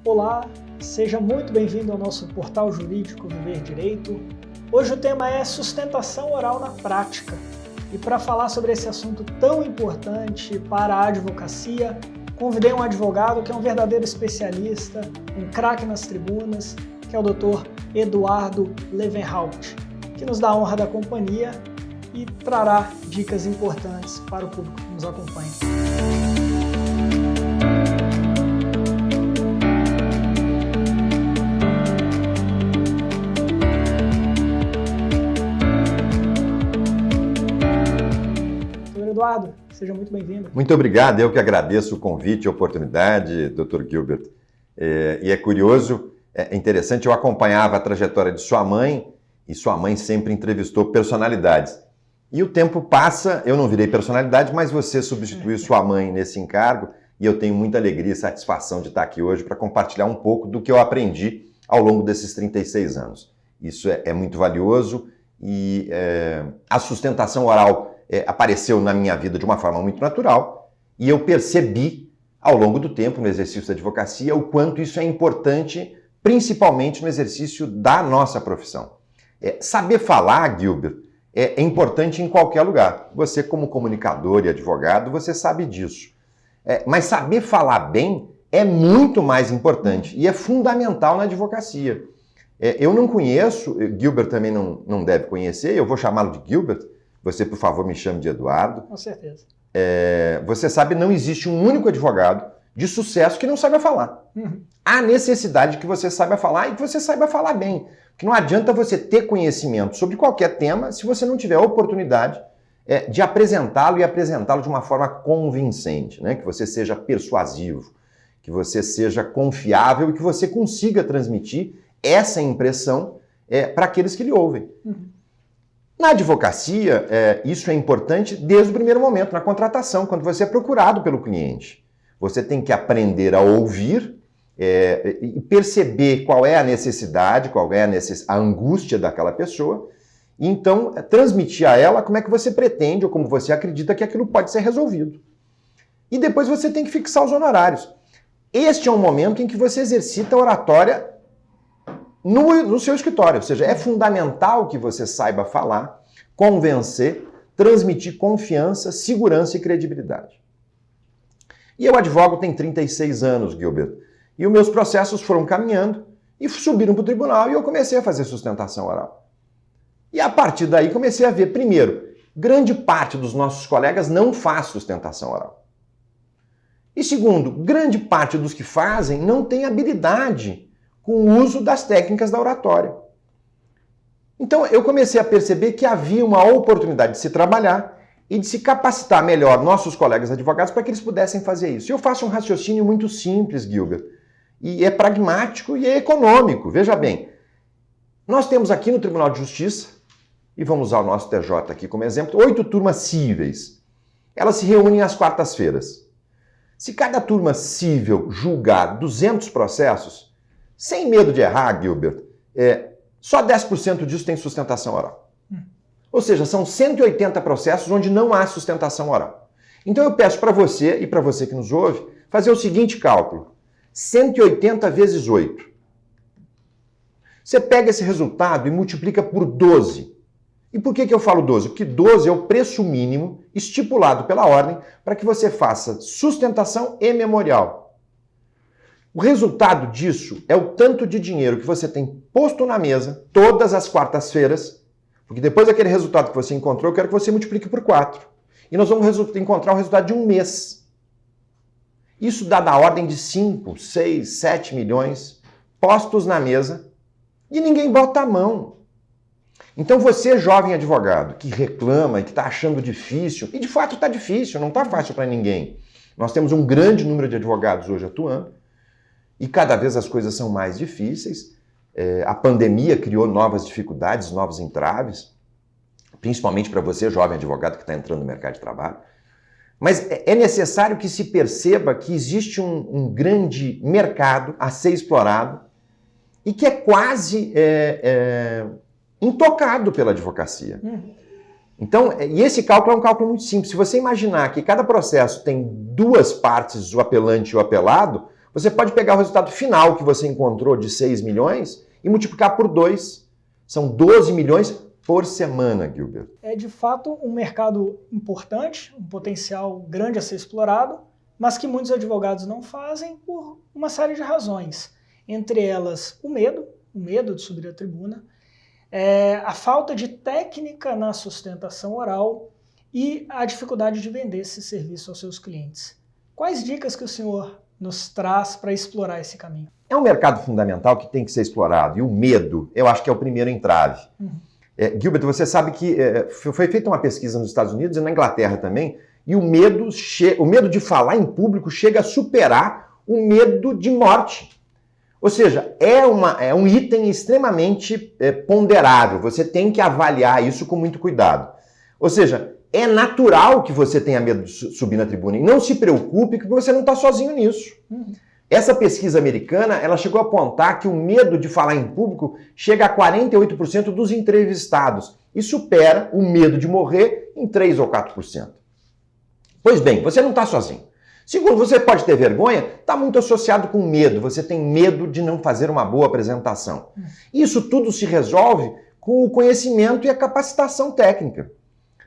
Olá, seja muito bem-vindo ao nosso portal jurídico Viver Direito. Hoje o tema é sustentação oral na prática. E para falar sobre esse assunto tão importante para a advocacia, convidei um advogado que é um verdadeiro especialista, um craque nas tribunas, que é o Dr. Eduardo Levenhaupt, que nos dá a honra da companhia e trará dicas importantes para o público que nos acompanha. Eduardo, seja muito bem-vindo. Muito obrigado, eu que agradeço o convite e a oportunidade, Dr. Gilbert. E é curioso, é interessante, eu acompanhava a trajetória de sua mãe e sua mãe sempre entrevistou personalidades. E o tempo passa, eu não virei personalidade, mas você substituiu sua mãe nesse encargo e eu tenho muita alegria e satisfação de estar aqui hoje para compartilhar um pouco do que eu aprendi ao longo desses 36 anos. Isso é muito valioso e a sustentação oral apareceu na minha vida de uma forma muito natural e eu percebi ao longo do tempo no exercício da advocacia o quanto isso é importante, principalmente no exercício da nossa profissão. Saber falar, Gilbert, é importante em qualquer lugar. Você como comunicador e advogado, você sabe disso. Mas saber falar bem é muito mais importante e é fundamental na advocacia. Eu não conheço, Gilbert também não deve conhecer, eu vou chamá-lo de Gilbert. Você, por favor, me chame de Eduardo. Com certeza. Você sabe, não existe um único advogado de sucesso que não saiba falar. Há necessidade que você saiba falar e que você saiba falar bem. Porque não adianta você ter conhecimento sobre qualquer tema se você não tiver a oportunidade de apresentá-lo e apresentá-lo de uma forma convincente, né? Que você seja persuasivo, que você seja confiável e que você consiga transmitir essa impressão para aqueles que lhe ouvem. Na advocacia, isso é importante desde o primeiro momento, na contratação, quando você é procurado pelo cliente. Você tem que aprender a ouvir e perceber qual é a necessidade, qual é a angústia daquela pessoa, e então transmitir a ela como é que você pretende ou como você acredita que aquilo pode ser resolvido. E depois você tem que fixar os honorários. Este é um momento em que você exercita a oratória no seu escritório, ou seja, é fundamental que você saiba falar, convencer, transmitir confiança, segurança e credibilidade. E eu advogo tem 36 anos, Gilbert, e os meus processos foram caminhando e subiram para o tribunal e eu comecei a fazer sustentação oral. E a partir daí comecei a ver, primeiro, grande parte dos nossos colegas não faz sustentação oral. E segundo, grande parte dos que fazem não tem habilidade com o uso das técnicas da oratória. Então eu comecei a perceber que havia uma oportunidade de se trabalhar e de se capacitar melhor nossos colegas advogados para que eles pudessem fazer isso. E eu faço um raciocínio muito simples, Gilbert, e é pragmático e é econômico. Veja bem, nós temos aqui no Tribunal de Justiça, e vamos usar o nosso TJ aqui como exemplo, 8 turmas cíveis. Elas se reúnem às quartas-feiras. Se cada turma cível julgar 200 processos, sem medo de errar, Gilbert, só 10% disso tem sustentação oral. Ou seja, são 180 processos onde não há sustentação oral. Então eu peço para você e para você que nos ouve, fazer o seguinte cálculo. 180 vezes 8. Você pega esse resultado e multiplica por 12. E por que eu falo 12? Porque 12 é o preço mínimo estipulado pela ordem para que você faça sustentação e memorial. O resultado disso é o tanto de dinheiro que você tem posto na mesa todas as quartas-feiras, porque depois daquele resultado que você encontrou, eu quero que você multiplique por 4. E nós vamos encontrar o resultado de um mês. Isso dá da ordem de 5, 6, 7 milhões postos na mesa e ninguém bota a mão. Então você, jovem advogado, que reclama e que está achando difícil, e de fato está difícil, não está fácil para ninguém. Nós temos um grande número de advogados hoje atuando, e cada vez as coisas são mais difíceis. A pandemia criou novas dificuldades, novos entraves, principalmente para você, jovem advogado que está entrando no mercado de trabalho. Mas é necessário que se perceba que existe um grande mercado a ser explorado e que é quase intocado pela advocacia. Então, e esse cálculo é um cálculo muito simples. Se você imaginar que cada processo tem duas partes, o apelante e o apelado, Você pode pegar o resultado final que você encontrou de 6 milhões e multiplicar por 2. São 12 milhões por semana, Gilbert. É de fato um mercado importante, um potencial grande a ser explorado, mas que muitos advogados não fazem por uma série de razões. Entre elas, o medo de subir à tribuna, a falta de técnica na sustentação oral e a dificuldade de vender esse serviço aos seus clientes. Quais dicas que o senhor nos traz para explorar esse caminho? É um mercado fundamental que tem que ser explorado, e o medo, eu acho que é o primeiro entrave. Gilbert, você sabe que foi feita uma pesquisa nos Estados Unidos e na Inglaterra também, e o medo de falar em público chega a superar o medo de morte. Ou seja, é um item extremamente ponderável, você tem que avaliar isso com muito cuidado. Ou seja, é natural que você tenha medo de subir na tribuna, e não se preocupe que você não está sozinho nisso. Essa pesquisa americana, ela chegou a apontar que o medo de falar em público chega a 48% dos entrevistados e supera o medo de morrer em 3 ou 4%. Pois bem, você não está sozinho. Segundo, você pode ter vergonha, está muito associado com medo. Você tem medo de não fazer uma boa apresentação. Isso tudo se resolve com o conhecimento e a capacitação técnica.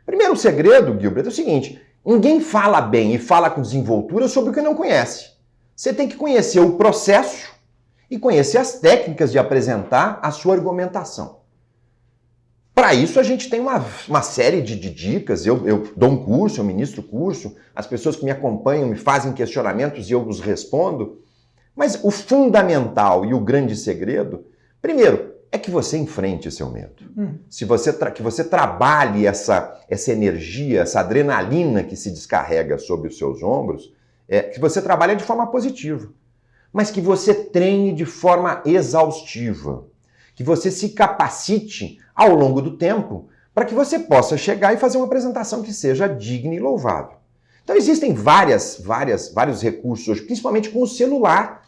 Primeiro segredo, Gilbert, é o seguinte: ninguém fala bem e fala com desenvoltura sobre o que não conhece. Você tem que conhecer o processo e conhecer as técnicas de apresentar a sua argumentação. Para isso, a gente tem uma série de dicas. Eu dou um curso, eu ministro curso, as pessoas que me acompanham me fazem questionamentos e eu os respondo. Mas o fundamental e o grande segredo, primeiro, é que você enfrente seu medo. Que você trabalhe essa energia, essa adrenalina que se descarrega sobre os seus ombros, que você trabalhe de forma positiva, mas que você treine de forma exaustiva, que você se capacite ao longo do tempo para que você possa chegar e fazer uma apresentação que seja digna e louvável. Então existem vários recursos hoje, principalmente com o celular,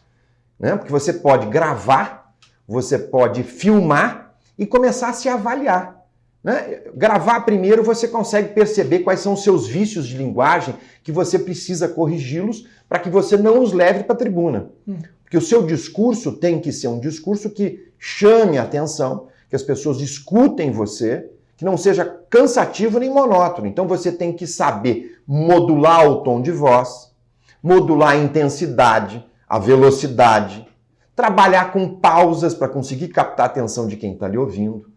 né? Porque você pode gravar, você pode filmar e começar a se avaliar. Né? Gravar primeiro, você consegue perceber quais são os seus vícios de linguagem que você precisa corrigi-los para que você não os leve para a tribuna. Porque o seu discurso tem que ser um discurso que chame a atenção, que as pessoas escutem você, que não seja cansativo nem monótono. Então você tem que saber modular o tom de voz, modular a intensidade, a velocidade, trabalhar com pausas para conseguir captar a atenção de quem está lhe ouvindo.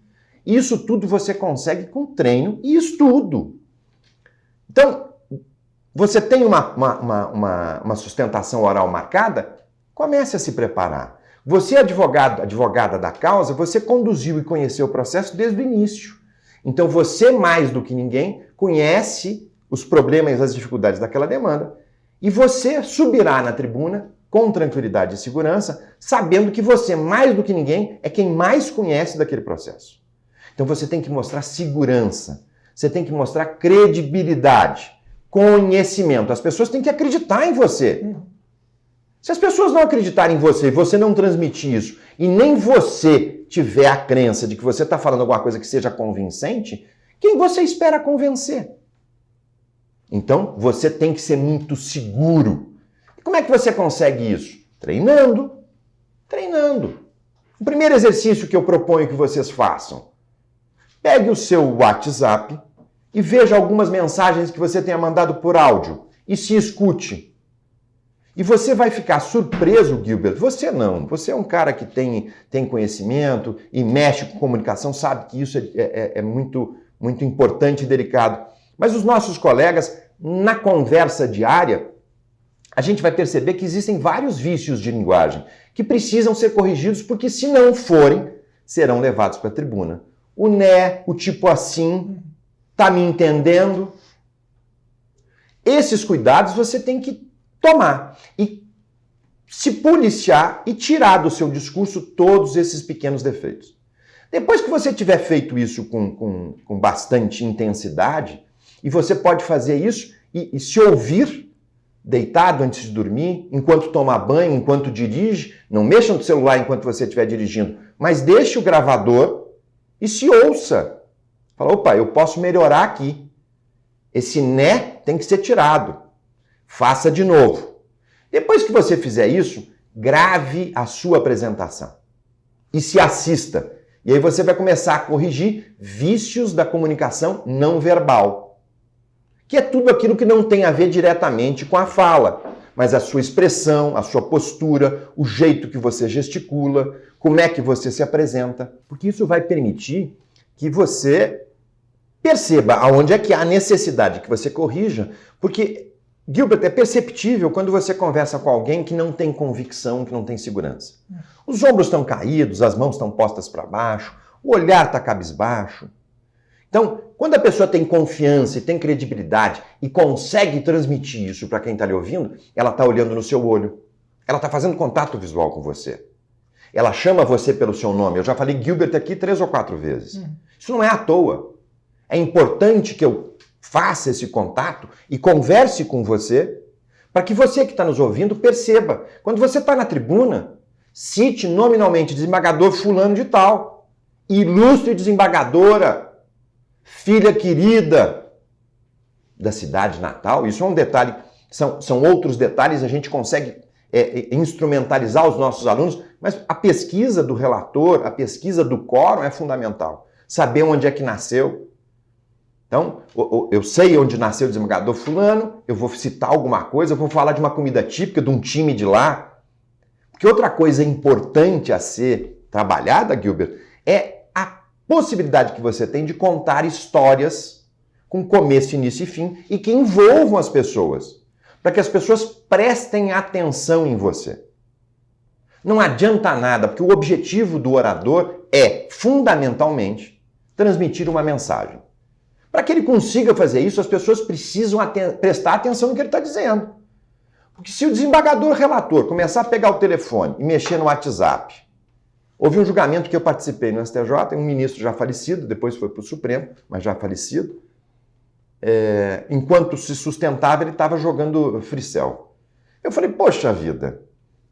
Isso tudo você consegue com treino e estudo. Então, você tem uma sustentação oral marcada? Comece a se preparar. Você, advogada da causa, você conduziu e conheceu o processo desde o início. Então, você, mais do que ninguém, conhece os problemas e as dificuldades daquela demanda. E você subirá na tribuna com tranquilidade e segurança, sabendo que você, mais do que ninguém, é quem mais conhece daquele processo. Então você tem que mostrar segurança, você tem que mostrar credibilidade, conhecimento. As pessoas têm que acreditar em você. Se as pessoas não acreditarem em você e você não transmitir isso, e nem você tiver a crença de que você está falando alguma coisa que seja convincente, quem você espera convencer? Então você tem que ser muito seguro. E como é que você consegue isso? Treinando. O primeiro exercício que eu proponho que vocês façam: pegue o seu WhatsApp e veja algumas mensagens que você tenha mandado por áudio e se escute. E você vai ficar surpreso, Gilbert. Você não. Você é um cara que tem conhecimento e mexe com comunicação, sabe que isso é muito, muito importante e delicado. Mas os nossos colegas, na conversa diária, a gente vai perceber que existem vários vícios de linguagem que precisam ser corrigidos, porque se não forem, serão levados para a tribuna. O né, o tipo assim, tá me entendendo? Esses cuidados você tem que tomar e se policiar e tirar do seu discurso todos esses pequenos defeitos. Depois que você tiver feito isso com bastante intensidade, e você pode fazer isso e se ouvir deitado antes de dormir, enquanto toma banho, enquanto dirige, não mexa no celular enquanto você estiver dirigindo, mas deixe o gravador e se ouça. Fala, opa, eu posso melhorar aqui. Esse né tem que ser tirado. Faça de novo. Depois que você fizer isso, grave a sua apresentação e se assista. E aí você vai começar a corrigir vícios da comunicação não verbal, que é tudo aquilo que não tem a ver diretamente com a fala, mas a sua expressão, a sua postura, o jeito que você gesticula, como é que você se apresenta, porque isso vai permitir que você perceba aonde é que há necessidade que você corrija, porque, Gilbert, é perceptível quando você conversa com alguém que não tem convicção, que não tem segurança. Os ombros estão caídos, as mãos estão postas para baixo, o olhar está cabisbaixo. Então, quando a pessoa tem confiança e tem credibilidade e consegue transmitir isso para quem está lhe ouvindo, ela está olhando no seu olho, ela está fazendo contato visual com você. Ela chama você pelo seu nome. Eu já falei Gilbert aqui 3 ou 4 vezes. Isso não é à toa. É importante que eu faça esse contato e converse com você para que você que está nos ouvindo perceba. Quando você está na tribuna, cite nominalmente desembargador fulano de tal, ilustre desembargadora, filha querida da cidade natal. Isso é um detalhe, são outros detalhes, a gente consegue instrumentalizar os nossos alunos, mas a pesquisa do relator, a pesquisa do quórum é fundamental. Saber onde é que nasceu. Então, eu sei onde nasceu o desembargador fulano, eu vou citar alguma coisa, eu vou falar de uma comida típica de um time de lá. Porque outra coisa importante a ser trabalhada, Gilbert, é a possibilidade que você tem de contar histórias com começo, início e fim e que envolvam as pessoas, para que as pessoas prestem atenção em você. Não adianta nada, porque o objetivo do orador é, fundamentalmente, transmitir uma mensagem. Para que ele consiga fazer isso, as pessoas precisam prestar atenção no que ele está dizendo. Porque se o desembargador relator começar a pegar o telefone e mexer no WhatsApp, houve um julgamento que eu participei no STJ, um ministro já falecido, depois foi para o Supremo, mas já falecido, enquanto se sustentava, ele estava jogando fricel. Eu falei, poxa vida,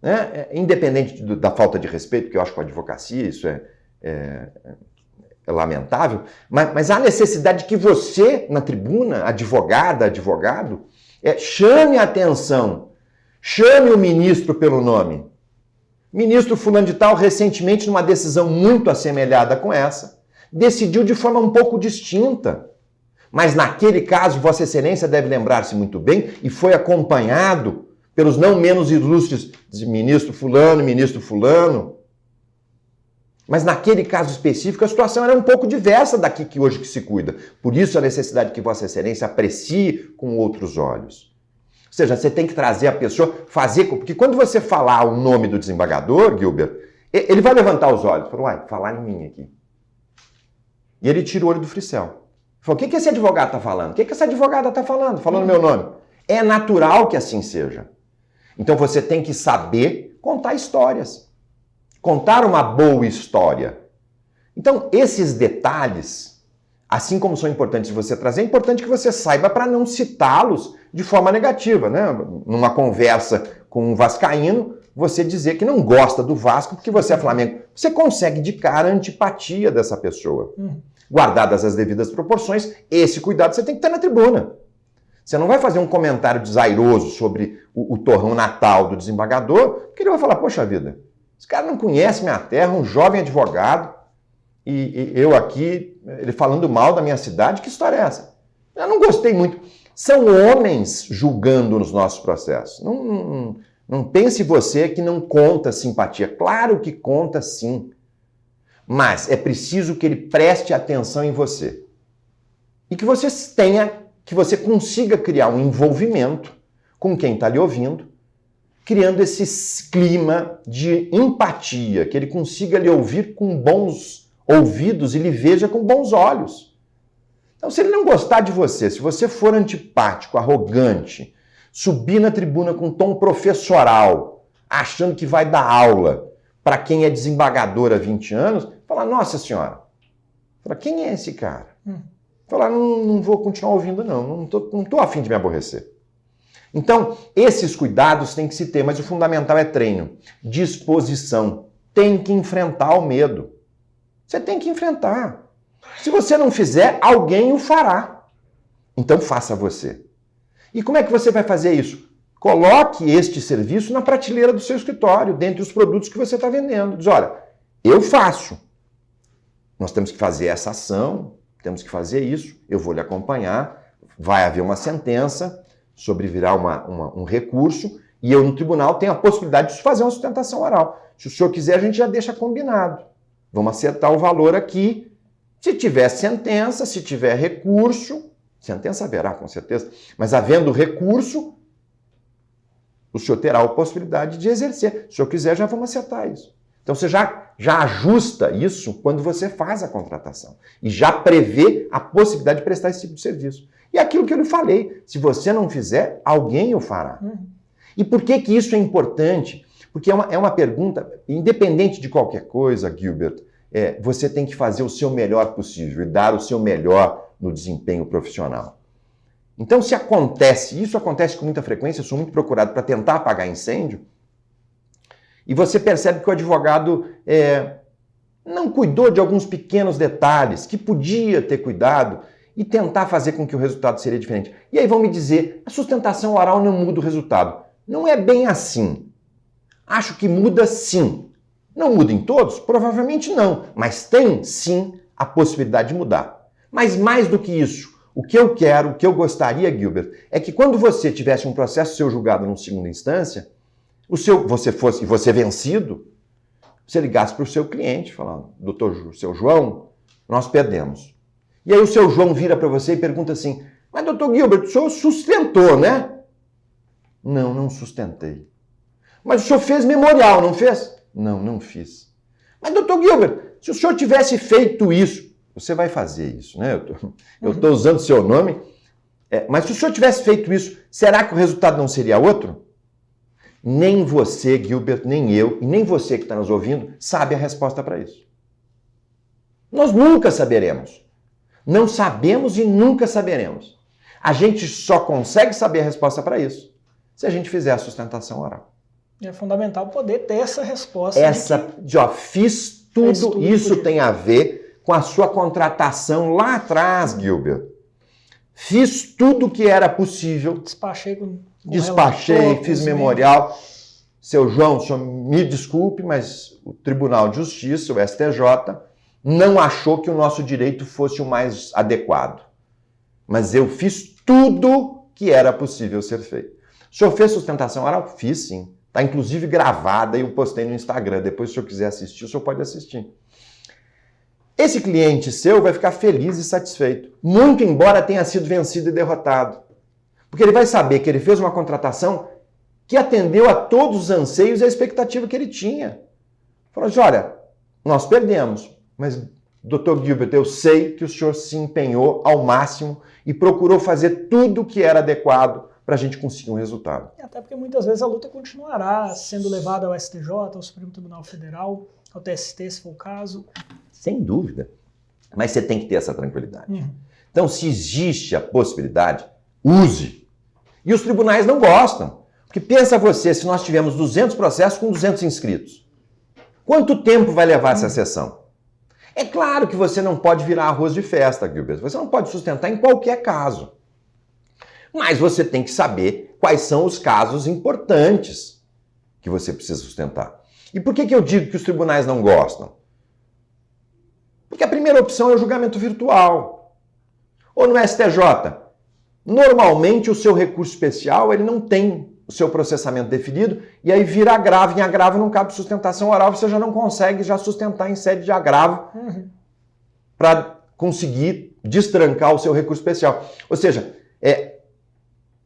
né? Independente da falta de respeito, que eu acho que a advocacia, isso é lamentável, mas há necessidade que você, na tribuna, advogada, advogado, chame a atenção, chame o ministro pelo nome. Ministro fulano de tal, recentemente, numa decisão muito assemelhada com essa, decidiu de forma um pouco distinta. Mas naquele caso, Vossa Excelência deve lembrar-se muito bem, e foi acompanhado pelos não menos ilustres ministro fulano. Mas naquele caso específico, a situação era um pouco diversa daqui que hoje que se cuida. Por isso a necessidade que Vossa Excelência aprecie com outros olhos. Ou seja, você tem que trazer a pessoa, porque quando você falar o nome do desembargador, Gilbert, ele vai levantar os olhos. Falou, falar em mim aqui. E ele tira o olho do fricel. Falou, o que esse advogado está falando? O que essa advogada está falando? Falando meu nome. É natural que assim seja. Então você tem que saber contar histórias. Contar uma boa história. Então, esses detalhes, assim como são importantes de você trazer, é importante que você saiba para não citá-los de forma negativa, né? Numa conversa com um vascaíno, você dizer que não gosta do Vasco porque você é Flamengo. Você consegue de cara a antipatia dessa pessoa. Guardadas as devidas proporções, esse cuidado você tem que ter na tribuna. Você não vai fazer um comentário desairoso sobre o torrão natal do desembargador, porque ele vai falar, poxa vida, esse cara não conhece minha terra, um jovem advogado, e eu aqui, ele falando mal da minha cidade, que história é essa? Eu não gostei muito. São homens julgando nos nossos processos. Não pense você que não conta simpatia. Claro que conta sim. Mas é preciso que ele preste atenção em você. E que você consiga criar um envolvimento com quem está lhe ouvindo, criando esse clima de empatia, que ele consiga lhe ouvir com bons ouvidos e lhe veja com bons olhos. Então, se ele não gostar de você, se você for antipático, arrogante, subir na tribuna com tom professoral, achando que vai dar aula para quem é desembargador há 20 anos, falar, nossa senhora, fala, quem é esse cara? Falar, não vou continuar ouvindo não tô a fim de me aborrecer. Então, esses cuidados têm que se ter, mas o fundamental é treino, disposição. Tem que enfrentar o medo. Você tem que enfrentar. Se você não fizer, alguém o fará. Então, faça você. E como é que você vai fazer isso? coloque este serviço na prateleira do seu escritório, dentre os produtos que você está vendendo. Diz, olha, eu faço. Nós temos que fazer essa ação, temos que fazer isso, eu vou lhe acompanhar, vai haver uma sentença, sobrevirá um recurso, e eu no tribunal tenho a possibilidade de fazer uma sustentação oral. Se o senhor quiser, a gente já deixa combinado. Vamos acertar o valor aqui. Se tiver sentença, se tiver recurso, sentença haverá, com certeza, mas havendo recurso, o senhor terá a possibilidade de exercer. Se o senhor quiser, já vamos acertar isso. Então, você já ajusta isso quando você faz a contratação. E já prevê a possibilidade de prestar esse tipo de serviço. E aquilo que eu lhe falei, se você não fizer, alguém o fará. E por que isso é importante? Porque é uma pergunta, independente de qualquer coisa, Gilbert, você tem que fazer o seu melhor possível e dar o seu melhor no desempenho profissional. Então, se acontece, isso acontece com muita frequência, eu sou muito procurado para tentar apagar incêndio, e você percebe que o advogado não cuidou de alguns pequenos detalhes que podia ter cuidado e tentar fazer com que o resultado seria diferente. E aí vão me dizer, a sustentação oral não muda o resultado. Não é bem assim. Acho que muda sim. Não muda em todos? Provavelmente não. Mas tem sim a possibilidade de mudar. Mas mais do que isso, o que eu quero, o que eu gostaria, Gilbert, é que quando você tivesse um processo seu julgado em segunda instância, você vencido, você ligasse para o seu cliente, falando, doutor, seu João, nós perdemos. E aí o seu João vira para você e pergunta assim, mas doutor Gilbert, o senhor sustentou, né? Não, não sustentei. Mas o senhor fez memorial, não fez? Não, não fiz. Mas doutor Gilbert, se o senhor tivesse feito isso, você vai fazer isso, né? Eu estou usando o seu nome, mas se o senhor tivesse feito isso, será que o resultado não seria outro? Nem você, Gilbert, nem eu, e nem você que está nos ouvindo, sabe a resposta para isso. Nós nunca saberemos. Não sabemos e nunca saberemos. A gente só consegue saber a resposta para isso se a gente fizer a sustentação oral. É fundamental poder ter essa resposta. Fiz tudo, isso tem a ver com a sua contratação lá atrás, Gilbert. Fiz tudo o que era possível. Despachei, fiz memorial. Seu João, o senhor me desculpe, mas o Tribunal de Justiça, o STJ, não achou que o nosso direito fosse o mais adequado. Mas eu fiz tudo que era possível ser feito. O senhor fez sustentação oral? Fiz, sim. Está inclusive gravada e eu postei no Instagram. Depois, se o senhor quiser assistir, o senhor pode assistir. Esse cliente seu vai ficar feliz e satisfeito, muito embora tenha sido vencido e derrotado. Porque ele vai saber que ele fez uma contratação que atendeu a todos os anseios e a expectativa que ele tinha. Falou assim, olha, nós perdemos, mas, doutor Gilbert, eu sei que o senhor se empenhou ao máximo e procurou fazer tudo o que era adequado para a gente conseguir um resultado. Até porque muitas vezes a luta continuará sendo levada ao STJ, ao Supremo Tribunal Federal, ao TST, se for o caso. Sem dúvida. Mas você tem que ter essa tranquilidade. Então, se existe a possibilidade, use. E os tribunais não gostam. Porque pensa você, se nós tivermos 200 processos com 200 inscritos, quanto tempo vai levar essa sessão? É claro que você não pode virar arroz de festa, Gilbert. Você não pode sustentar em qualquer caso. Mas você tem que saber quais são os casos importantes que você precisa sustentar. E por que eu digo que os tribunais não gostam? Porque a primeira opção é o julgamento virtual. Ou no STJ, normalmente o seu recurso especial ele não tem o seu processamento definido e aí vira agravo. Em agravo não cabe sustentação oral, você já não consegue já sustentar em sede de agravo para conseguir destrancar o seu recurso especial. Ou seja,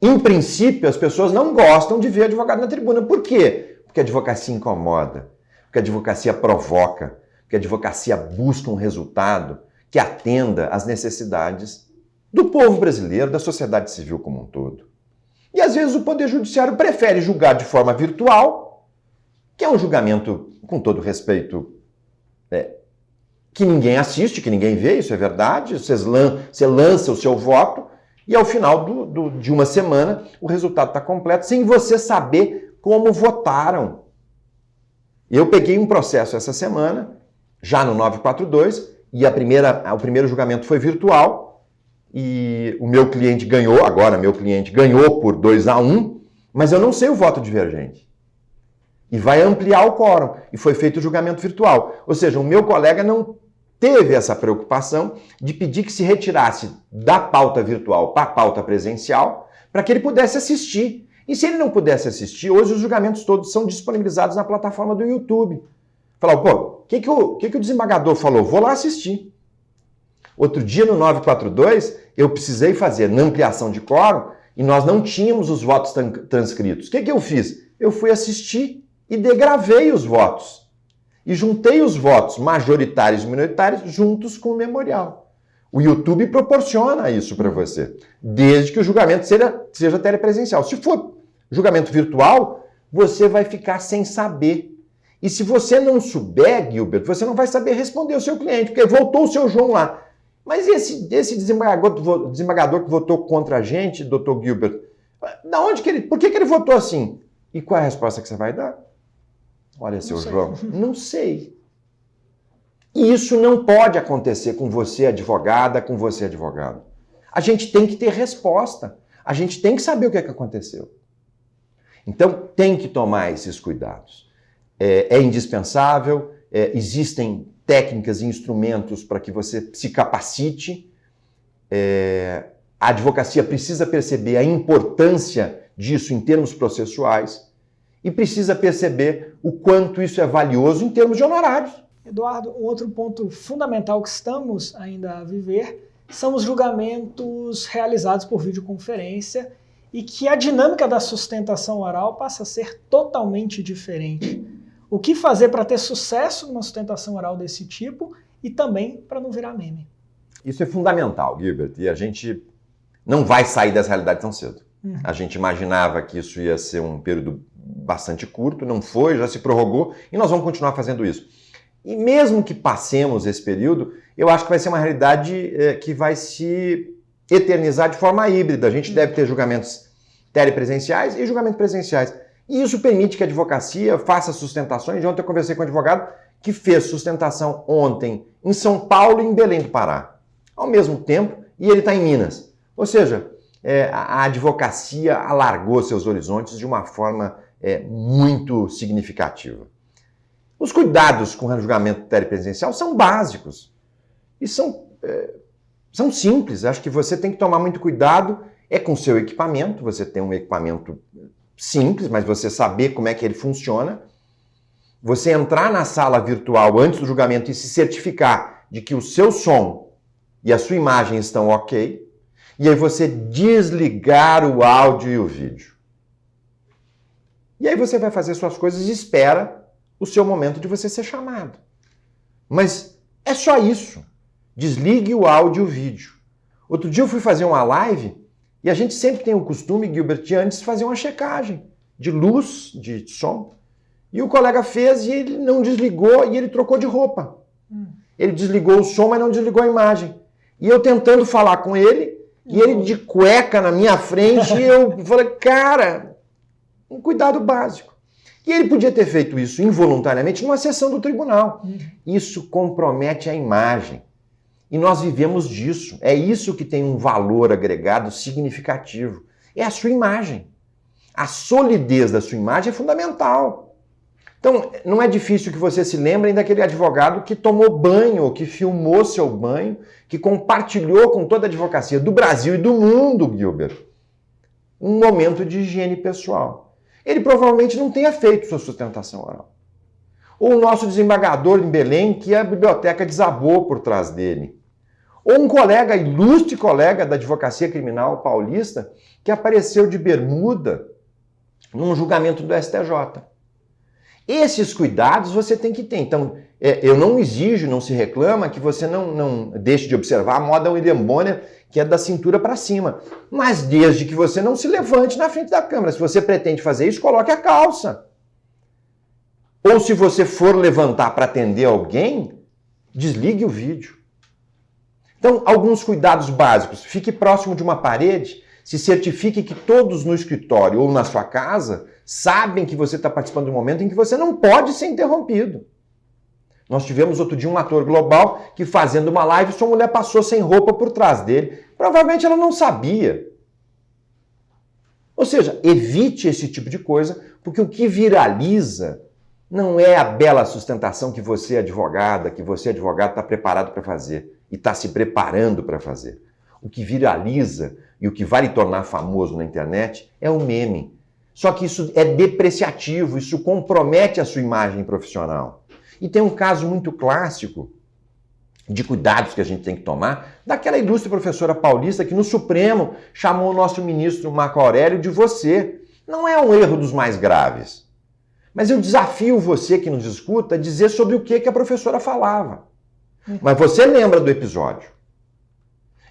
em princípio, as pessoas não gostam de ver advogado na tribuna. Por quê? Porque a advocacia incomoda, porque a advocacia provoca, porque a advocacia busca um resultado que atenda às necessidades do povo brasileiro, da sociedade civil como um todo. E às vezes o Poder Judiciário prefere julgar de forma virtual, que é um julgamento, com todo respeito, que ninguém assiste, que ninguém vê, isso é verdade, você lança o seu voto, e ao final de uma semana, o resultado está completo, sem você saber como votaram. Eu peguei um processo essa semana, já no 942, e o primeiro julgamento foi virtual, e o meu cliente ganhou, agora meu cliente ganhou por 2-1, mas eu não sei o voto divergente. E vai ampliar o quórum. E foi feito o julgamento virtual. Ou seja, o meu colega não teve essa preocupação de pedir que se retirasse da pauta virtual para a pauta presencial para que ele pudesse assistir. E se ele não pudesse assistir, hoje os julgamentos todos são disponibilizados na plataforma do YouTube. Falar, pô, o que o desembargador falou? Vou lá assistir. Outro dia, no 942, eu precisei fazer na ampliação de quórum e nós não tínhamos os votos transcritos. O que eu fiz? Eu fui assistir e degravei os votos. E juntei os votos majoritários e minoritários juntos com o memorial. O YouTube proporciona isso para você, desde que o julgamento seja telepresencial. Se for julgamento virtual, você vai ficar sem saber. E se você não souber, Gilbert, você não vai saber responder ao seu cliente, porque voltou o seu João lá. Mas esse desembargador que votou contra a gente, doutor Gilbert, da onde que por que ele votou assim? E qual é a resposta que você vai dar? Olha, seu João, não sei. E isso não pode acontecer com você, advogada, com você, advogado. A gente tem que ter resposta. A gente tem que saber o que aconteceu. Então, tem que tomar esses cuidados. É indispensável, existem técnicas e instrumentos para que você se capacite. A advocacia precisa perceber a importância disso em termos processuais e precisa perceber o quanto isso é valioso em termos de honorários. Eduardo, um outro ponto fundamental que estamos ainda a viver são os julgamentos realizados por videoconferência e que a dinâmica da sustentação oral passa a ser totalmente diferente. O que fazer para ter sucesso numa sustentação oral desse tipo e também para não virar meme? Isso é fundamental, Gilbert, e a gente não vai sair dessa realidade tão cedo. A gente imaginava que isso ia ser um período bastante curto, não foi, já se prorrogou e nós vamos continuar fazendo isso. E mesmo que passemos esse período, eu acho que vai ser uma realidade que vai se eternizar de forma híbrida. A gente deve ter julgamentos telepresenciais e julgamentos presenciais. E isso permite que a advocacia faça sustentações. Ontem eu conversei com um advogado que fez sustentação ontem em São Paulo e em Belém do Pará, ao mesmo tempo, e ele está em Minas. Ou seja, a advocacia alargou seus horizontes de uma forma muito significativa. Os cuidados com o julgamento telepresencial são básicos e são simples. Acho que você tem que tomar muito cuidado com o seu equipamento. Você tem um equipamento simples, mas você saber como é que ele funciona. Você entrar na sala virtual antes do julgamento e se certificar de que o seu som e a sua imagem estão ok. E aí você desligar o áudio e o vídeo. E aí você vai fazer suas coisas e espera o seu momento de você ser chamado. Mas é só isso. Desligue o áudio e o vídeo. Outro dia eu fui fazer uma live e a gente sempre tem o costume, Gilbert, de antes fazer uma checagem de luz, de som. E o colega fez e ele não desligou e ele trocou de roupa. Ele desligou o som, mas não desligou a imagem. E eu tentando falar com ele, e ele de cueca na minha frente, e eu falei, cara, um cuidado básico. E ele podia ter feito isso involuntariamente numa sessão do tribunal. Isso compromete a imagem. E nós vivemos disso. É isso que tem um valor agregado significativo. É a sua imagem. A solidez da sua imagem é fundamental. Então, não é difícil que você se lembrem daquele advogado que tomou banho, que filmou seu banho, que compartilhou com toda a advocacia do Brasil e do mundo, Gilbert, um momento de higiene pessoal. Ele provavelmente não tenha feito sua sustentação oral. Ou o nosso desembargador em Belém, que a biblioteca desabou por trás dele. Ou um colega, ilustre colega da advocacia criminal paulista, que apareceu de bermuda num julgamento do STJ. Esses cuidados você tem que ter. Então, eu não exijo, não se reclama que você não deixe de observar a moda William Bonner, que é da cintura para cima. Mas desde que você não se levante na frente da câmera. Se você pretende fazer isso, coloque a calça. Ou se você for levantar para atender alguém, desligue o vídeo. Então, alguns cuidados básicos. Fique próximo de uma parede, se certifique que todos no escritório ou na sua casa sabem que você está participando de um momento em que você não pode ser interrompido. Nós tivemos outro dia um ator global que, fazendo uma live, sua mulher passou sem roupa por trás dele. Provavelmente ela não sabia. Ou seja, evite esse tipo de coisa, porque o que viraliza não é a bela sustentação que você, advogado, está preparado para fazer e está se preparando para fazer. O que viraliza e o que vai lhe tornar famoso na internet é o meme. Só que isso é depreciativo, isso compromete a sua imagem profissional. E tem um caso muito clássico de cuidados que a gente tem que tomar, daquela ilustre professora paulista que no Supremo chamou o nosso ministro Marco Aurélio de você. Não é um erro dos mais graves. Mas eu desafio você que nos escuta a dizer sobre o que a professora falava. Mas você lembra do episódio.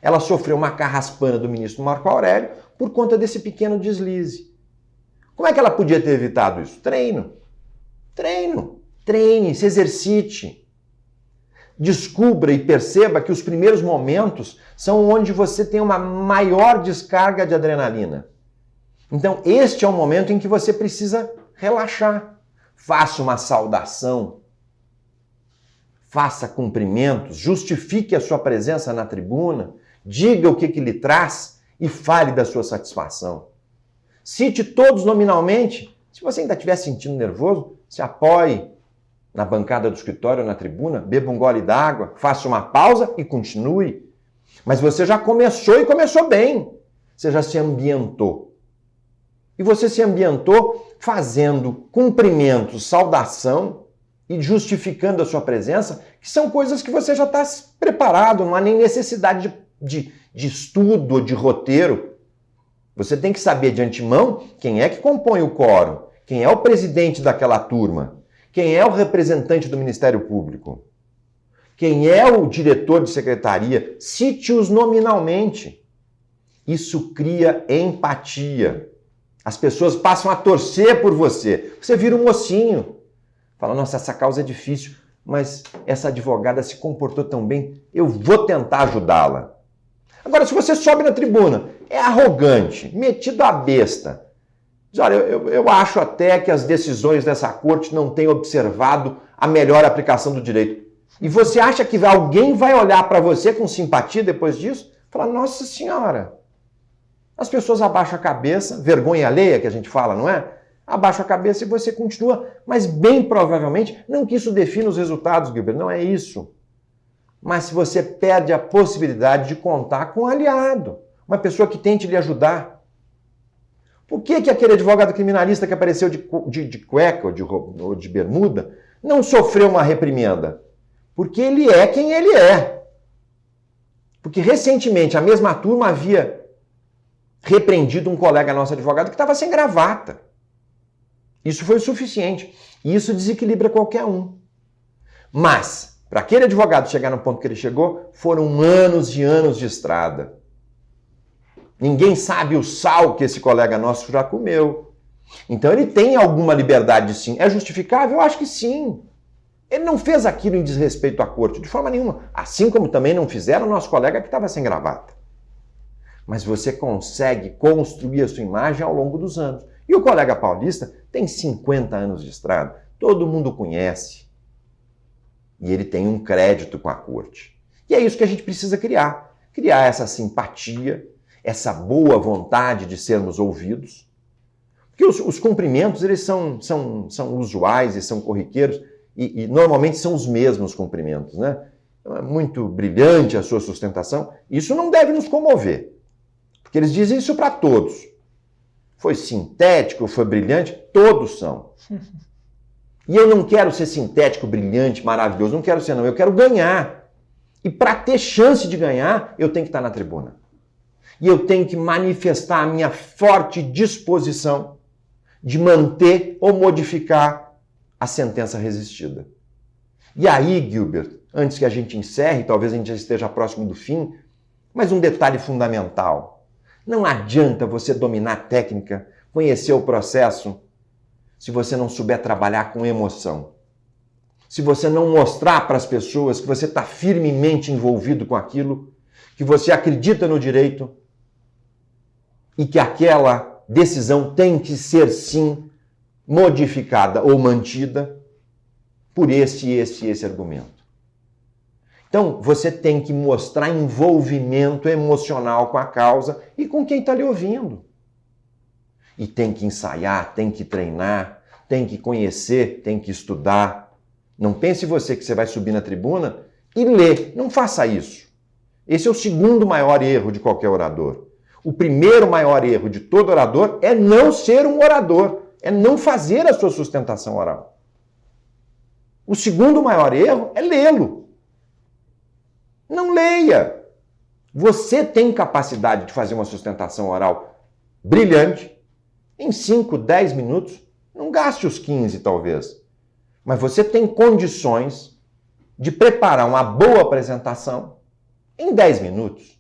Ela sofreu uma carraspana do ministro Marco Aurélio por conta desse pequeno deslize. Como é que ela podia ter evitado isso? Treino. Treine, se exercite. Descubra e perceba que os primeiros momentos são onde você tem uma maior descarga de adrenalina. Então, este é o momento em que você precisa relaxar. Faça uma saudação. Faça cumprimentos. Justifique a sua presença na tribuna. Diga o que lhe traz e fale da sua satisfação. Cite todos nominalmente. Se você ainda estiver sentindo nervoso, se apoie na bancada do escritório ou na tribuna, beba um gole d'água, faça uma pausa e continue. Mas você já começou e começou bem. Você já se ambientou. E você se ambientou fazendo cumprimentos, saudação e justificando a sua presença, que são coisas que você já está preparado, não há nem necessidade de estudo ou de roteiro. Você tem que saber de antemão quem é que compõe o quórum, quem é o presidente daquela turma, quem é o representante do Ministério Público, quem é o diretor de secretaria. Cite-os nominalmente. Isso cria empatia. As pessoas passam a torcer por você. Você vira um mocinho. Fala, nossa, essa causa é difícil, mas essa advogada se comportou tão bem, eu vou tentar ajudá-la. Agora, se você sobe na tribuna, é arrogante, metido a besta. Diz, olha, eu acho até que as decisões dessa corte não têm observado a melhor aplicação do direito. E você acha que alguém vai olhar para você com simpatia depois disso? Falar, nossa senhora. As pessoas abaixam a cabeça, vergonha alheia que a gente fala, não é? Abaixa a cabeça e você continua, mas bem provavelmente, não que isso defina os resultados, Gilbert, não é isso. Mas se você perde a possibilidade de contar com um aliado, uma pessoa que tente lhe ajudar. Por que aquele advogado criminalista que apareceu de cueca ou de bermuda não sofreu uma reprimenda? Porque ele é quem ele é. Porque recentemente a mesma turma havia repreendido um colega nosso advogado que estava sem gravata. Isso foi o suficiente. E isso desequilibra qualquer um. Mas, para aquele advogado chegar no ponto que ele chegou, foram anos e anos de estrada. Ninguém sabe o sal que esse colega nosso já comeu. Então ele tem alguma liberdade, sim. É justificável? Eu acho que sim. Ele não fez aquilo em desrespeito à corte, de forma nenhuma. Assim como também não fizeram o nosso colega que estava sem gravata. Mas você consegue construir a sua imagem ao longo dos anos. E o colega paulista tem 50 anos de estrada. Todo mundo conhece. E ele tem um crédito com a corte. E é isso que a gente precisa criar. Criar essa simpatia, essa boa vontade de sermos ouvidos. Porque os cumprimentos, eles são usuais e são corriqueiros. E normalmente são os mesmos cumprimentos, né? É muito brilhante a sua sustentação. Isso não deve nos comover. Porque eles dizem isso para todos. Foi sintético, foi brilhante, todos são. E eu não quero ser sintético, brilhante, maravilhoso, não quero ser não, eu quero ganhar. E para ter chance de ganhar, eu tenho que estar na tribuna. E eu tenho que manifestar a minha forte disposição de manter ou modificar a sentença resistida. E aí, Gilbert, antes que a gente encerre, talvez a gente já esteja próximo do fim, mas um detalhe fundamental. Não adianta você dominar a técnica, conhecer o processo, se você não souber trabalhar com emoção. Se você não mostrar para as pessoas que você está firmemente envolvido com aquilo, que você acredita no direito e que aquela decisão tem que ser, sim, modificada ou mantida por esse argumento. Então, você tem que mostrar envolvimento emocional com a causa e com quem está lhe ouvindo. E tem que ensaiar, tem que treinar, tem que conhecer, tem que estudar. Não pense você que você vai subir na tribuna e ler. Não faça isso. Esse é o segundo maior erro de qualquer orador. O primeiro maior erro de todo orador é não ser um orador, é não fazer a sua sustentação oral. O segundo maior erro é lê-lo. Não leia. Você tem capacidade de fazer uma sustentação oral brilhante em 5, 10 minutos. Não gaste os 15, talvez. Mas você tem condições de preparar uma boa apresentação em 10 minutos.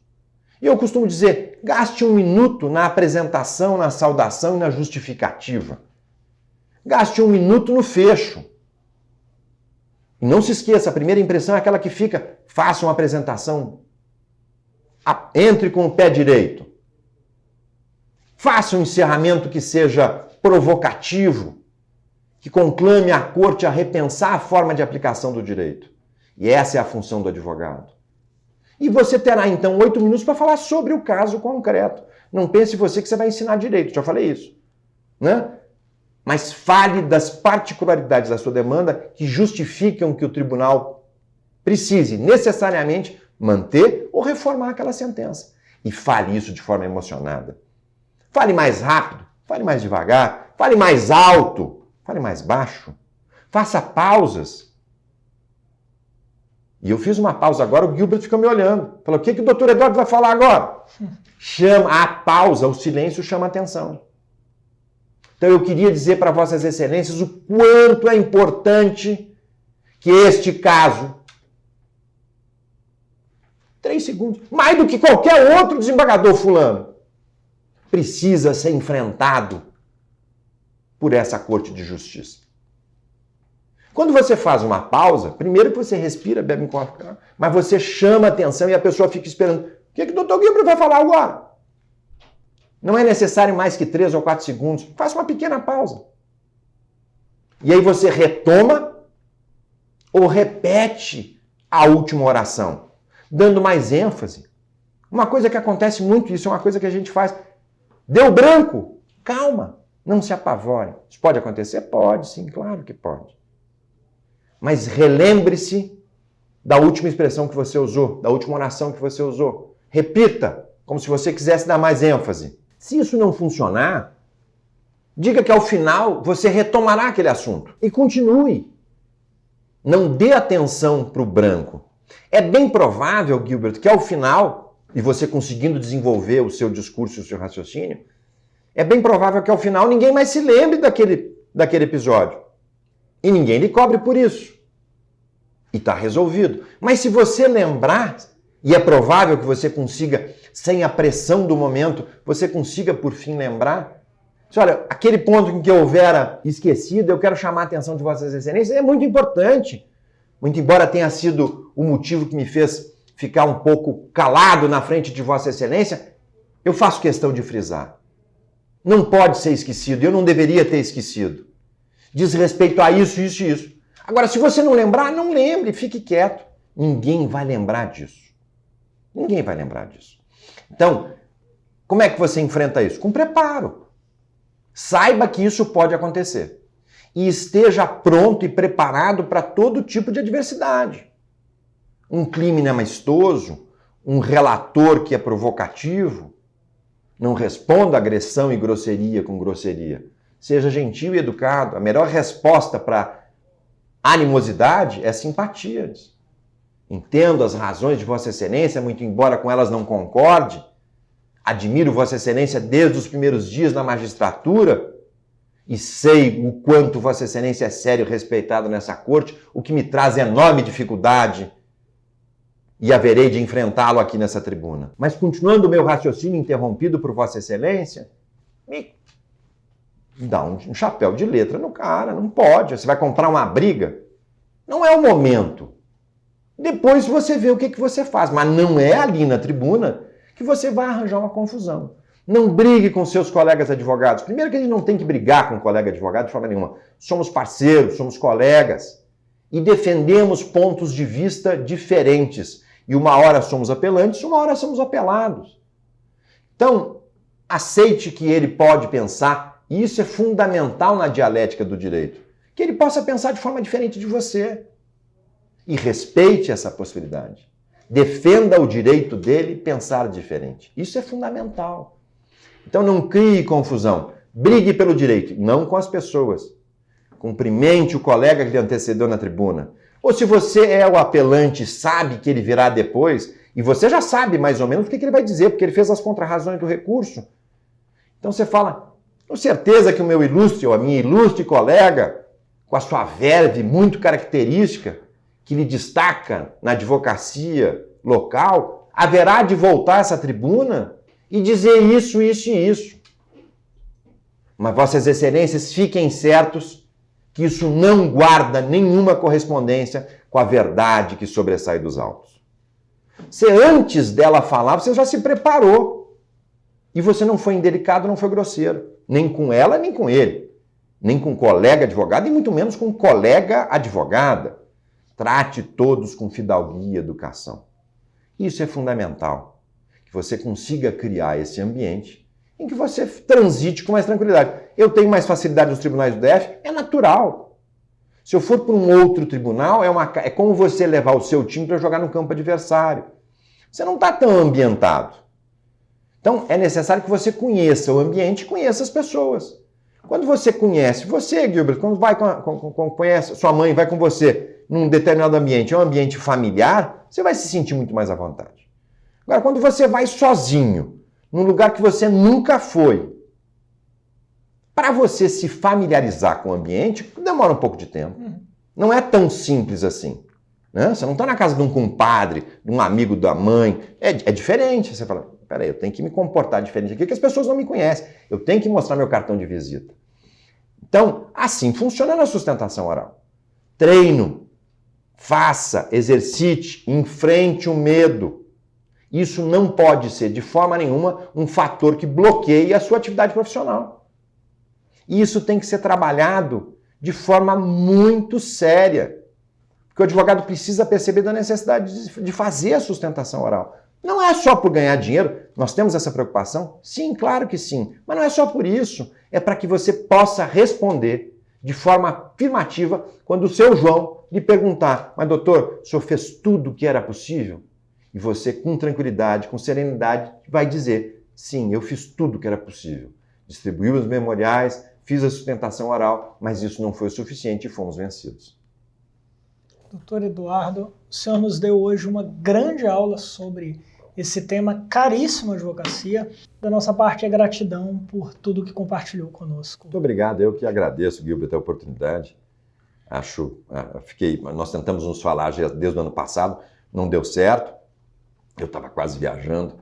E eu costumo dizer, gaste 1 minuto na apresentação, na saudação e na justificativa. Gaste 1 minuto no fecho. E não se esqueça, a primeira impressão é aquela que fica, faça uma apresentação, entre com o pé direito. Faça um encerramento que seja provocativo, que conclame a corte a repensar a forma de aplicação do direito. E essa é a função do advogado. E você terá, então, 8 minutos para falar sobre o caso concreto. Não pense você que você vai ensinar direito, já falei isso. Né? Mas fale das particularidades da sua demanda que justificam que o tribunal precise necessariamente manter ou reformar aquela sentença. E fale isso de forma emocionada. Fale mais rápido, fale mais devagar, fale mais alto, fale mais baixo. Faça pausas. E eu fiz uma pausa agora, o Gilbert ficou me olhando. Falou, o que o doutor Eduardo vai falar agora? Chama a pausa, o silêncio chama a atenção. Então eu queria dizer para vossas excelências o quanto é importante que este caso, 3 segundos, mais do que qualquer outro desembargador fulano, precisa ser enfrentado por essa Corte de Justiça. Quando você faz uma pausa, primeiro que você respira, bebe um copo, mas você chama a atenção e a pessoa fica esperando. O que o doutor Gilbert vai falar agora? Não é necessário mais que 3 ou 4 segundos. Faça uma pequena pausa. E aí você retoma ou repete a última oração, dando mais ênfase. Uma coisa que acontece muito, isso é uma coisa que a gente faz. Deu branco? Calma, não se apavore. Isso pode acontecer? Pode, sim, claro que pode. Mas relembre-se da última expressão que você usou, da última oração que você usou. Repita, como se você quisesse dar mais ênfase. Se isso não funcionar, diga que ao final você retomará aquele assunto e continue. Não dê atenção para o branco. É bem provável, Gilbert, que ao final, e você conseguindo desenvolver o seu discurso e o seu raciocínio, é bem provável que ao final ninguém mais se lembre daquele episódio. E ninguém lhe cobre por isso. E está resolvido. Mas se você lembrar, e é provável que você consiga, sem a pressão do momento, você consiga por fim lembrar. Olha, aquele ponto em que eu houvera esquecido, eu quero chamar a atenção de vossas excelências, é muito importante. Muito embora tenha sido o motivo que me fez ficar um pouco calado na frente de vossa excelência, eu faço questão de frisar. Não pode ser esquecido, eu não deveria ter esquecido. Diz respeito a isso, isso e isso. Agora, se você não lembrar, não lembre, fique quieto. Ninguém vai lembrar disso. Ninguém vai lembrar disso. Então, como é que você enfrenta isso? Com preparo. Saiba que isso pode acontecer. E esteja pronto e preparado para todo tipo de adversidade. Um clima inamistoso, um relator que é provocativo, não responda agressão e grosseria com grosseria. Seja gentil e educado. A melhor resposta para animosidade é simpatia. Entendo as razões de Vossa Excelência, muito embora com elas não concorde. Admiro Vossa Excelência desde os primeiros dias na magistratura e sei o quanto Vossa Excelência é sério e respeitado nessa corte, o que me traz enorme dificuldade e haverei de enfrentá-lo aqui nessa tribuna. Mas continuando o meu raciocínio interrompido por Vossa Excelência, me dá um chapéu de letra no cara, não pode. Você vai comprar uma briga? Não é o momento. Depois você vê o que você faz, mas não é ali na tribuna que você vai arranjar uma confusão. Não brigue com seus colegas advogados. Primeiro que a gente não tem que brigar com um colega advogado de forma nenhuma. Somos parceiros, somos colegas e defendemos pontos de vista diferentes. E uma hora somos apelantes, uma hora somos apelados. Então, Aceite que ele pode pensar, e isso é fundamental na dialética do direito, que ele possa pensar de forma diferente de você. E respeite essa possibilidade. Defenda o direito dele pensar diferente. Isso é fundamental. Então não crie confusão. Brigue pelo direito, não com as pessoas. Cumprimente o colega que lhe antecedeu na tribuna. Ou se você é o apelante e sabe que ele virá depois, e você já sabe mais ou menos o que ele vai dizer, porque ele fez as contrarrazões do recurso. Então você fala, com certeza que o meu ilustre ou a minha ilustre colega, com a sua verve muito característica, que lhe destaca na advocacia local, haverá de voltar a essa tribuna e dizer isso, isso e isso. Mas vossas excelências fiquem certos que isso não guarda nenhuma correspondência com a verdade que sobressai dos autos. Se antes dela falar, você já se preparou. E você não foi indelicado, não foi grosseiro. Nem com ela, nem com ele. Nem com o colega advogado, e muito menos com o colega advogada. Trate todos com fidalguia e educação. Isso é fundamental. Que você consiga criar esse ambiente em que você transite com mais tranquilidade. Eu tenho mais facilidade nos tribunais do DF? É natural. Se eu for para um outro tribunal, é como você levar o seu time para jogar no campo adversário. Você não está tão ambientado. Então, é necessário que você conheça o ambiente e conheça as pessoas. Quando você conhece, você, Gilbert, quando conhece, sua mãe vai com você num determinado ambiente, é um ambiente familiar, você vai se sentir muito mais à vontade. Agora, quando você vai sozinho, num lugar que você nunca foi, para você se familiarizar com o ambiente, demora um pouco de tempo. Não é tão simples assim. Né? Você não está na casa de um compadre, de um amigo da mãe. É diferente. Você fala, peraí, eu tenho que me comportar diferente aqui, porque as pessoas não me conhecem. Eu tenho que mostrar meu cartão de visita. Então, assim funciona na sustentação oral. Treino, faça, exercite, enfrente o medo. Isso não pode ser, de forma nenhuma, um fator que bloqueie a sua atividade profissional. Isso tem que ser trabalhado de forma muito séria. Porque o advogado precisa perceber da necessidade de fazer a sustentação oral. Não é só por ganhar dinheiro. Nós temos essa preocupação? Sim, claro que sim. Mas não é só por isso. É para que você possa responder de forma afirmativa quando o seu João lhe perguntar, mas doutor, o senhor fez tudo o que era possível? E você, com tranquilidade, com serenidade, vai dizer, sim, eu fiz tudo o que era possível. Distribuí os memoriais, fiz a sustentação oral, mas isso não foi o suficiente e fomos vencidos. Doutor Eduardo, o senhor nos deu hoje uma grande aula sobre esse tema caríssimo, advocacia. Da nossa parte, é gratidão por tudo que compartilhou conosco. Muito obrigado, eu que agradeço, Gilbert, a oportunidade. Nós tentamos nos falar desde o ano passado, não deu certo, eu estava quase viajando,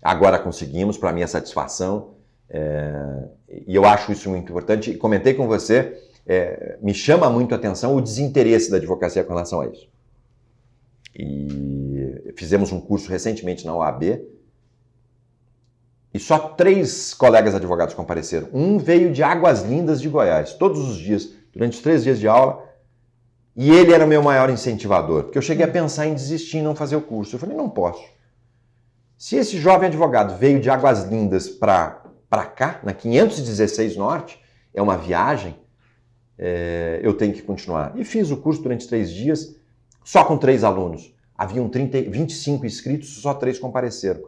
agora conseguimos, para minha satisfação, e eu acho isso muito importante, e comentei com você, me chama muito a atenção o desinteresse da advocacia com relação a isso. E fizemos um curso recentemente na OAB e só 3 colegas advogados compareceram. Um veio de Águas Lindas de Goiás, todos os dias, durante os 3 dias de aula, e ele era meu maior incentivador, porque eu cheguei a pensar em desistir e não fazer o curso. Eu falei, não posso. Se esse jovem advogado veio de Águas Lindas para cá, na 516 Norte, é uma viagem, eu tenho que continuar. E fiz o curso durante 3 dias, só com 3 alunos. Haviam 25 inscritos, só 3 compareceram.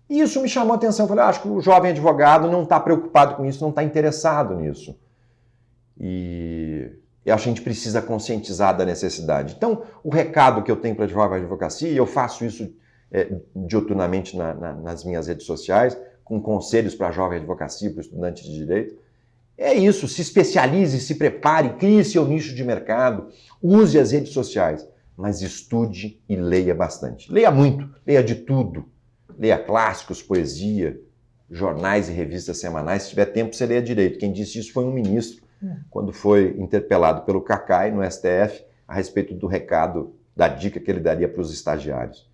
E isso me chamou a atenção. Eu falei, acho que o jovem advogado não está preocupado com isso, não está interessado nisso. E eu acho que a gente precisa conscientizar da necessidade. Então, o recado que eu tenho para a advocacia, e eu faço isso diuturnamente nas minhas redes sociais, com conselhos para a jovem advocacia, para o estudante de direito, é isso, se especialize, se prepare, crie seu nicho de mercado, use as redes sociais, mas estude e leia bastante. Leia muito, leia de tudo. Leia clássicos, poesia, jornais e revistas semanais. Se tiver tempo, você leia direito. Quem disse isso foi um ministro, quando foi interpelado pelo Cacai no STF, a respeito do recado, da dica que ele daria para os estagiários.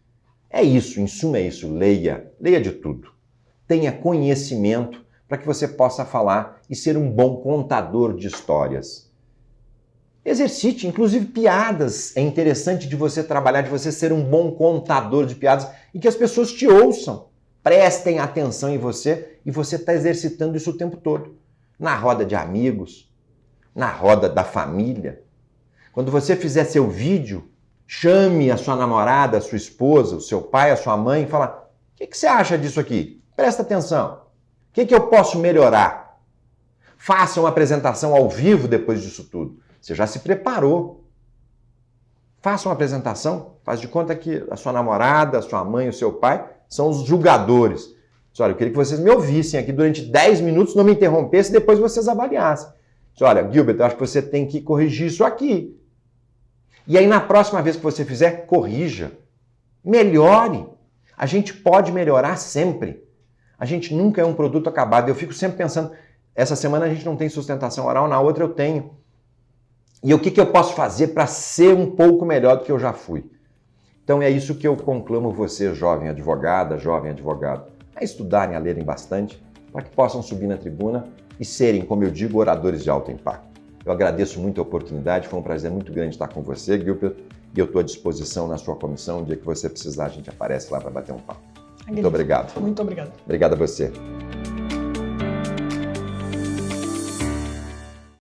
É isso, em suma é isso, leia de tudo. Tenha conhecimento para que você possa falar e ser um bom contador de histórias. Exercite, inclusive piadas. É interessante de você trabalhar, de você ser um bom contador de piadas e que as pessoas te ouçam. prestem atenção em você e você está exercitando isso o tempo todo. Na roda de amigos, na roda da família. Quando você fizer seu vídeo, chame a sua namorada, a sua esposa, o seu pai, a sua mãe e fala: o que você acha disso aqui? Presta atenção. O que eu posso melhorar? Faça uma apresentação ao vivo depois disso tudo. Você já se preparou. Faça uma apresentação, faz de conta que a sua namorada, a sua mãe, o seu pai são os julgadores. Olha, eu queria que vocês me ouvissem aqui durante 10 minutos, não me interrompessem e depois vocês avaliassem. Olha, Gilbert, eu acho que você tem que corrigir isso aqui. E aí, na próxima vez que você fizer, corrija. Melhore. A gente pode melhorar sempre. A gente nunca é um produto acabado. Eu fico sempre pensando, essa semana a gente não tem sustentação oral, na outra eu tenho. E o que eu posso fazer para ser um pouco melhor do que eu já fui? Então é isso que eu conclamo você, jovem advogada, jovem advogado, a estudarem, a lerem bastante, para que possam subir na tribuna e serem, como eu digo, oradores de alto impacto. Eu agradeço muito a oportunidade, foi um prazer muito grande estar com você, Gilbert, e eu estou à disposição na sua comissão. O dia que você precisar, a gente aparece lá para bater um papo. Muito obrigado. Muito obrigado. Obrigado a você.